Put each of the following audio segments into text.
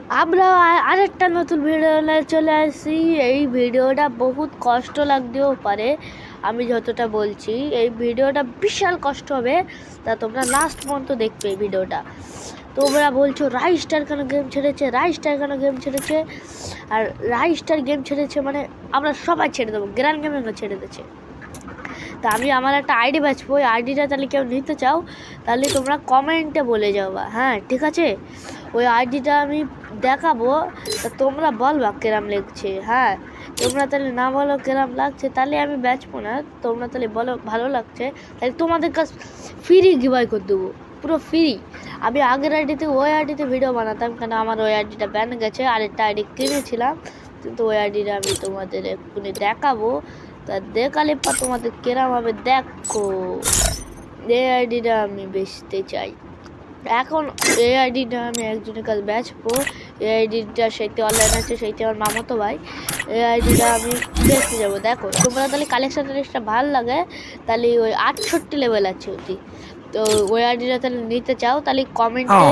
আমরা আরেকটা নতুন ভিডিও নিয়ে চলে আসছি। এই ভিডিওটা বহুত কষ্ট লাগতেও পারে, আমি যতটা বলছি এই ভিডিওটা বিশাল কষ্ট হবে, তা তোমরা লাস্ট পর্যন্ত দেখবে এই ভিডিওটা। তোমরা বলছো রাইস্টার কেন গেম ছেড়েছে, রাইস্টার কেন গেম ছেড়েছে, আর রাইস্টার গেম ছেড়েছে মানে আমরা সবাই ছেড়ে দেবো, গ্র্যান্ড গেমিংও ছেড়ে দিয়েছে। তা আমি আমার একটা আইডি বাঁচবো, ওই আইডিটা তাহলে কেউ নিতে চাও তাহলে তোমরা কমেন্টে বলে যাওবা, হ্যাঁ ঠিক আছে? ওই আইডিটা আমি দেখাবো, তা তোমরা বলবা কেরাম লাগছে। হ্যাঁ, তোমরা তাহলে না বলো কেরাম লাগছে তাহলে আমি বেচবো না, তোমরা তাহলে বলো ভালো লাগছে তাহলে তোমাদের কাছে ফ্রি গিভাই করে দেবো, পুরো ফ্রি। আমি আগের আইডিতে ওই আইডিতে ভিডিও বানাতাম, কেন আমার ওই আইডিটা ব্যান গেছে, আরেকটা আইডি কিনেছিলাম, কিন্তু ওই আইডিটা আমি তোমাদের এক্ষুনি দেখাবো। তা দেখালে পর তোমাদের কেরাম হবে দেখো। এই আইডিটা আমি বেচতে চাই এখন। এই আইডিটা আমি একজনের কাছে বেচবো। এই আইডিটা সেইতে অনলাইন আছে, সেইতে আমার মামাতো ভাই। এই আইডিটা আমি বেচতে যাবো। দেখো তোমরা তাহলে কালেকশন টেস্টটা ভালো লাগে তাহলে ওই 68 লেভেল আছে ওটি, তো ওই আইডিটা তাহলে নিতে চাও তাহলে কমেন্টে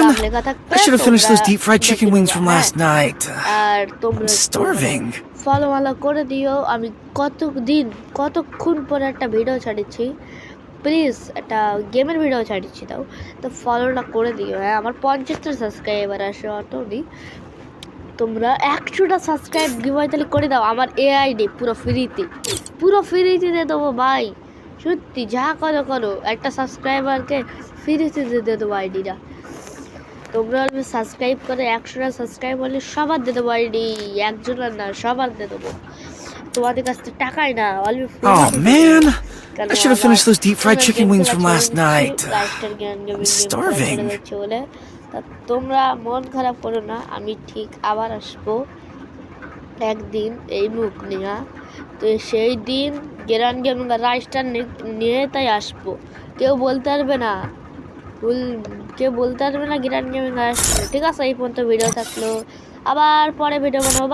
দাম লেখা থাকবে, I should have finished those deep fried chicken wings from হ্যাঁ। last night. আর তোমরা I'm starving. ফলো করে দিও। আমি কতক্ষণ পরে একটা ভিডিও ছাড়িয়েছি, প্লিজ একটা গেমের ভিডিও ছাড়িয়েছি তাও, তো ফলোটা করে দিও। হ্যাঁ, আমার 50টা সাবস্ক্রাইবার আসে অতই, তোমরা 100টা সাবস্ক্রাইব গিভওয়ে তাহলে করে দাও। আমার এআইডি পুরো ফ্রিতে দিয়ে দেবো ভাই, সত্যি যা করো করো, একটা সাবস্ক্রাইবারকে ফ্রিতে দিয়ে দেবো আইডিটা। তোমরা সাবস্ক্রাইব করে 100টা সাবস্ক্রাইব হলে সবার দিয়ে দেবো আইডি, একজনের না সবার দিয়ে দেবো, তোমাদের কাছ থেকে টাকাই না। Oh man, I should have finished those deep fried chicken wings from last night. I'm starving. বলে তা তোমরা মন খারাপ করো না, আমি ঠিক আবার আসবো একদিন এই মুখ নিয়ে। তো সেই দিন গ্র্যান্ড গেমিং রাইস্টার নিয়ে তাই আসবো, কেউ বলতে পারবে না গ্র্যান্ড গেমিং আসবে। ঠিক আছে, এই পর্যন্ত ভিডিও থাকলো, আবার পরে ভিডিও বানাবো।